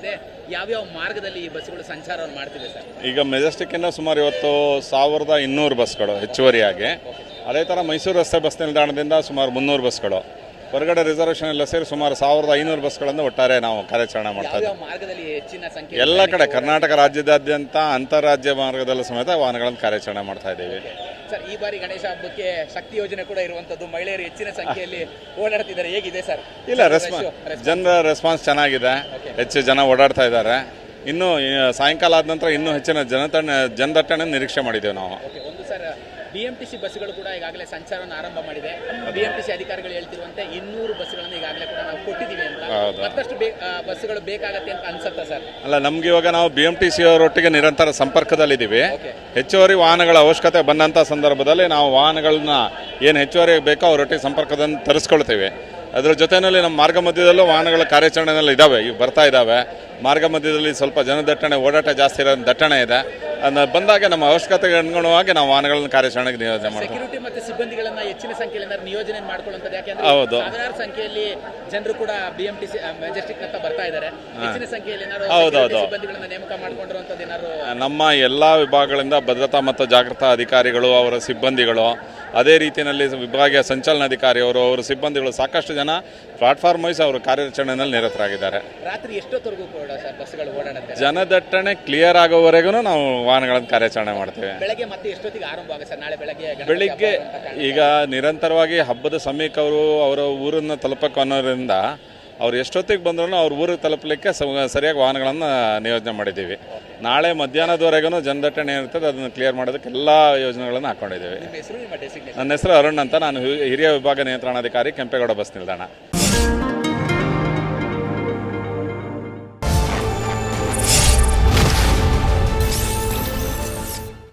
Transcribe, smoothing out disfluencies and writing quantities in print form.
ಇದೆ. ಯಾವ್ಯಾವ ಮಾರ್ಗದಲ್ಲಿ ಈ ಬಸ್ಗಳು ಸಂಚಾರವನ್ನು ಮಾಡ್ತಿದೆ ಸರ್? ಈಗ ಮೆಜೆಸ್ಟಿಕ್ಕಿಂದ ಸುಮಾರು ಇವತ್ತು 1200 ಬಸ್ಗಳು ಹೆಚ್ಚುವರಿಯಾಗಿ, ಅದೇ ಥರ ಮೈಸೂರು ರಸ್ತೆ ಬಸ್ ನಿಲ್ದಾಣದಿಂದ ಸುಮಾರು 300 ಬಸ್ಗಳು, ಹೊರಗಡೆ ರಿಸರ್ವೇಷನ್ ಎಲ್ಲ ಸೇರಿ ಸುಮಾರು 1500 ಬಸ್ಗಳನ್ನು ಒಟ್ಟಾರೆ ನಾವು ಕಾರ್ಯಾಚರಣೆ ಮಾಡ್ತಾ ಇದ್ದೀವಿ. ಮಾರ್ಗದಲ್ಲಿ ಹೆಚ್ಚಿನ ಸಂಖ್ಯೆ ಎಲ್ಲ ಕಡೆ ಕರ್ನಾಟಕ ರಾಜ್ಯದಾದ್ಯಂತ ಅಂತಾರಾಜ್ಯ ಮಾರ್ಗದಲ್ಲೂ ಸಮೇತ ವಾಹನಗಳನ್ನು ಕಾರ್ಯಾಚರಣೆ ಮಾಡ್ತಾ ಇದ್ದೀವಿ. ಸರ್, ಈ ಬಾರಿ ಗಣೇಶ ಹಬ್ಬಕ್ಕೆ ಶಕ್ತಿ ಯೋಜನೆ ಕೂಡ ಇರುವಂತದ್ದು, ಮಹಿಳೆಯರು ಹೆಚ್ಚಿನ ಸಂಖ್ಯೆಯಲ್ಲಿ ಓಡಾಡ್ತಿದ್ದಾರೆ, ಹೇಗಿದೆ ಸರ್? ಇಲ್ಲ, ಜನರ ರೆಸ್ಪಾನ್ಸ್ ಚೆನ್ನಾಗಿದೆ, ಹೆಚ್ಚು ಜನ ಓಡಾಡ್ತಾ ಇದ್ದಾರೆ. ಇನ್ನು ಸಾಯಂಕಾಲ ಆದ ನಂತರ ಇನ್ನೂ ಹೆಚ್ಚಿನ ಜನದಟ್ಟಣೆ ನಿರೀಕ್ಷೆ ಮಾಡಿದ್ದೇವೆ ನಾವು. ಒಂದು ಸರ್, BMTC ಬಸ್ಗಳು ಕೂಡ ಈಗಾಗಲೇ ಸಂಚಾರವನ್ನು ಆರಂಭ ಮಾಡಿದೆ. BMTC ಅಧಿಕಾರಿಗಳು ಹೇಳ್ತಿರುವಂತೆ 200 ಬಸ್ಗಳನ್ನು ಈಗಾಗಲೇ ಕೂಡ ನಾವು ಕೊಟ್ಟಿದ್ದೀವಿ ಅಂತ. ಮತ್ತಷ್ಟು ಬಸ್ಗಳು ಬೇಕಾಗತ್ತೆ ಅಂತ ಅನ್ಸುತ್ತಾ ಸರ್? ಅಲ್ಲ, ನಮ್ಗೆ ಇವಾಗ ನಾವು BMTC ಅವರೊಟ್ಟಿಗೆ ನಿರಂತರ ಸಂಪರ್ಕದಲ್ಲಿದ್ದೀವಿ. ಹೆಚ್ಚುವರಿ ವಾಹನಗಳ ಅವಶ್ಯಕತೆ ಬಂದಂಥ ಸಂದರ್ಭದಲ್ಲಿ ನಾವು ವಾಹನಗಳನ್ನ ಏನು ಹೆಚ್ಚುವರಿ ಬೇಕೋ ಅವರೊಟ್ಟಿಗೆ ಸಂಪರ್ಕದಲ್ಲಿ ತರಿಸ್ಕೊಳ್ತೇವೆ. ಅದರ ಜೊತೆಯಲ್ಲಿ ನಮ್ಮ ಮಾರ್ಗ ಮಧ್ಯದಲ್ಲೂ ವಾಹನಗಳ ಕಾರ್ಯಾಚರಣೆಯಲ್ಲಿ ಇದ್ದಾವೆ, ಈಗ ಬರ್ತಾ ಇದ್ದಾವೆ. ಮಾರ್ಗ ಮಧ್ಯದಲ್ಲಿ ಸ್ವಲ್ಪ ಜನದಟ್ಟಣೆ, ಓಡಾಟ ಜಾಸ್ತಿ ಇರೋ ದಟ್ಟಣೆ ಇದೆ. ಅದನ್ನ ಬಂದಾಗ ನಮ್ಮ ಅವಶ್ಯಕತೆಗೆ ಅನುಗುಣವಾಗಿ ನಾವು ವಾಹನಗಳನ್ನು ಕಾರ್ಯಾಚರಣೆಗೆ ನಿಯೋಜನೆ ಮಾಡ್ತೀವಿ. ಸೆಕ್ಯೂರಿಟಿ ಮತ್ತು ಸಿಬ್ಬಂದಿಗಳನ್ನ ಹೆಚ್ಚಿನ ಸಂಖ್ಯೆಯಲ್ಲಿ ನಿಯೋಜನೆ ಮಾಡ್ಕೊಳ್ಳುವಂಥದ್ದು, ಯಾಕೆಂದ್ರೆ ಸಾವಿರಾರು ಸಂಖ್ಯೆಯಲ್ಲಿ ಜನರು ಕೂಡ BMTC ಮೆಜೆಸ್ಟಿಕ್ ಅಂತ ಬರ್ತಾ ಇದ್ದಾರೆ. ಹೆಚ್ಚಿನ ಸಂಖ್ಯೆಯಲ್ಲಿ ಸಿಬ್ಬಂದಿಗಳನ್ನ ನೇಮಕ ಮಾಡಿಕೊಂಡಿರುವಂತದ್ದು ಏನಾದ್ರು? ನಮ್ಮ ಎಲ್ಲಾ ವಿಭಾಗಗಳಿಂದ ಭದ್ರತಾ ಮತ್ತು ಜಾಗೃತಾ ಅಧಿಕಾರಿಗಳು, ಅವರ ಸಿಬ್ಬಂದಿಗಳು, ಅದೇ ರೀತಿಯಲ್ಲಿ ವಿಭಾಗೀಯ ಸಂಚಾಲನಾಧಿಕಾರಿ ಅವರ ಸಿಬ್ಬಂದಿಗಳು, ಸಾಕಷ್ಟು ಜನ ಪ್ಲಾಟ್ಫಾರ್ಮ್ ವೈಸ್ ಅವರು ಕಾರ್ಯಾಚರಣೆಯಲ್ಲಿ ನಿರತರಾಗಿದ್ದಾರೆ. ರಾತ್ರಿ ಎಷ್ಟೊತ್ತವರೆಗೂ ಕೂಡ ಸರ್ ಬಸ್ಗಳು ಓಡಾಡುತ್ತೆ? ಜನದಟ್ಟಣೆ ಕ್ಲಿಯರ್ ಆಗೋವರೆಗೂ ನಾವು ವಾಹನಗಳನ್ನು ಕಾರ್ಯಾಚರಣೆ ಮಾಡ್ತೇವೆ. ಬೆಳಗ್ಗೆ ಮತ್ತೆ ಎಷ್ಟೊತ್ತಿಗೆ ಆರಂಭ ಆಗುತ್ತೆ ಸರ್? ನಾಳೆ ಬೆಳಿಗ್ಗೆ ಈಗ ನಿರಂತರವಾಗಿ ಹಬ್ಬದ ಸಮಯಕ್ಕೆ ಅವರ ಊರನ್ನು ತಲುಪಕ್ಕೆ ಅನ್ನೋದ್ರಿಂದ ಅವ್ರು ಎಷ್ಟೊತ್ತಿಗೆ ಬಂದ್ರೂ ಅವ್ರ ಊರಿಗೆ ತಲುಪಲಿಕ್ಕೆ ಸರಿಯಾಗಿ ವಾಹನಗಳನ್ನು ನಿಯೋಜನೆ ಮಾಡಿದ್ದೀವಿ. ನಾಳೆ ಮಧ್ಯಾಹ್ನದವರೆಗೂ ಜನದಟ್ಟಣೆ ಇರ್ತದೆ, ಅದನ್ನು ಕ್ಲಿಯರ್ ಮಾಡೋದಕ್ಕೆ ಎಲ್ಲ ಯೋಜನೆಗಳನ್ನು ಹಾಕ್ಕೊಂಡಿದ್ದೀವಿ. ನನ್ನ ಹೆಸರು ಅರುಣ್ ಅಂತ, ನಾನು ಹಿರಿಯ ವಿಭಾಗ ನಿಯಂತ್ರಣಾಧಿಕಾರಿ, ಕೆಂಪೇಗೌಡ ಬಸ್ ನಿಲ್ದಾಣ.